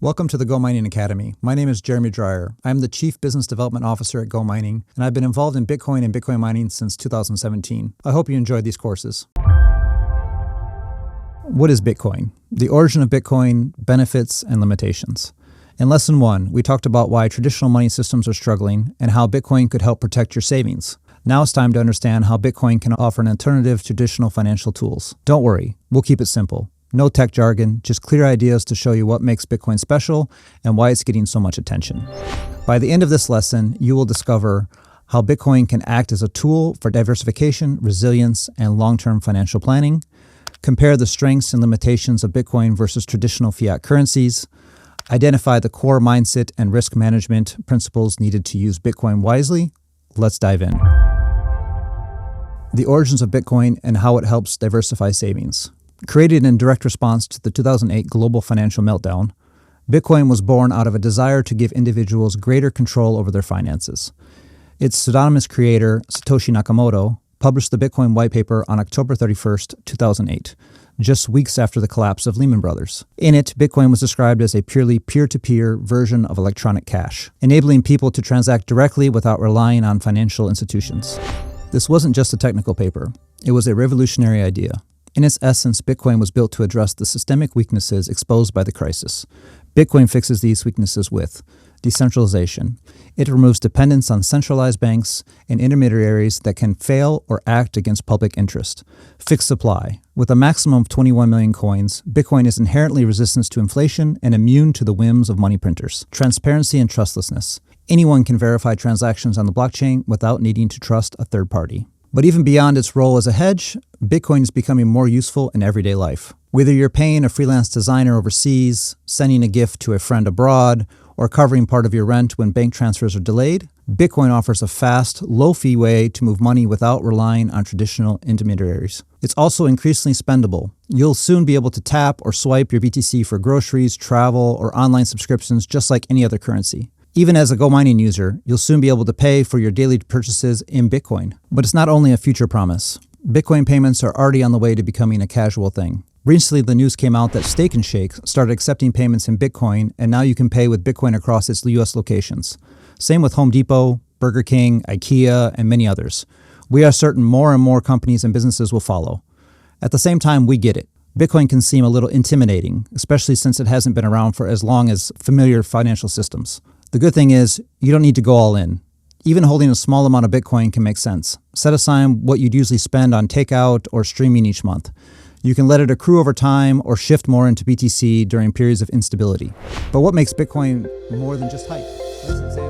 Welcome to the GoMining Academy. My name is Jeremy Dreyer. I am the Chief Business Development Officer at GoMining, and I've been involved in Bitcoin and Bitcoin mining since 2017. I hope you enjoyed these courses. What is Bitcoin? The origin of Bitcoin, benefits, and limitations. In Lesson 1, we talked about why traditional money systems are struggling and how Bitcoin could help protect your savings. Now it's time to understand how Bitcoin can offer an alternative to traditional financial tools. Don't worry, we'll keep it simple. No tech jargon, just clear ideas to show you what makes Bitcoin special and why it's getting so much attention. By the end of this lesson, you will discover how Bitcoin can act as a tool for diversification, resilience, and long-term financial planning, compare the strengths and limitations of Bitcoin versus traditional fiat currencies, identify the core mindset and risk management principles needed to use Bitcoin wisely. Let's dive in. The origins of Bitcoin and how it helps diversify savings. Created in direct response to the 2008 global financial meltdown, Bitcoin was born out of a desire to give individuals greater control over their finances. Its pseudonymous creator, Satoshi Nakamoto, published the Bitcoin white paper on October 31st, 2008, just weeks after the collapse of Lehman Brothers. In it, Bitcoin was described as a purely peer-to-peer version of electronic cash, enabling people to transact directly without relying on financial institutions. This wasn't just a technical paper. It was a revolutionary idea. In its essence, Bitcoin was built to address the systemic weaknesses exposed by the crisis. Bitcoin fixes these weaknesses with decentralization. It removes dependence on centralized banks and intermediaries that can fail or act against public interest. Fixed supply. With a maximum of 21 million coins, Bitcoin is inherently resistant to inflation and immune to the whims of money printers. Transparency and trustlessness. Anyone can verify transactions on the blockchain without needing to trust a third party. But even beyond its role as a hedge, Bitcoin is becoming more useful in everyday life. Whether you're paying a freelance designer overseas, sending a gift to a friend abroad, or covering part of your rent when bank transfers are delayed, Bitcoin offers a fast, low-fee way to move money without relying on traditional intermediaries. It's also increasingly spendable. You'll soon be able to tap or swipe your BTC for groceries, travel, or online subscriptions just like any other currency. Even as a GoMining user, you'll soon be able to pay for your daily purchases in Bitcoin. But it's not only a future promise. Bitcoin payments are already on the way to becoming a casual thing. Recently, the news came out that Steak 'n Shake started accepting payments in Bitcoin, and now you can pay with Bitcoin across its US locations. Same with Home Depot, Burger King, IKEA, and many others. We are certain more and more companies and businesses will follow. At the same time, we get it. Bitcoin can seem a little intimidating, especially since it hasn't been around for as long as familiar financial systems. The good thing is, you don't need to go all in. Even holding a small amount of Bitcoin can make sense. Set aside what you'd usually spend on takeout or streaming each month. You can let it accrue over time or shift more into BTC during periods of instability. But what makes Bitcoin more than just hype? Let's examine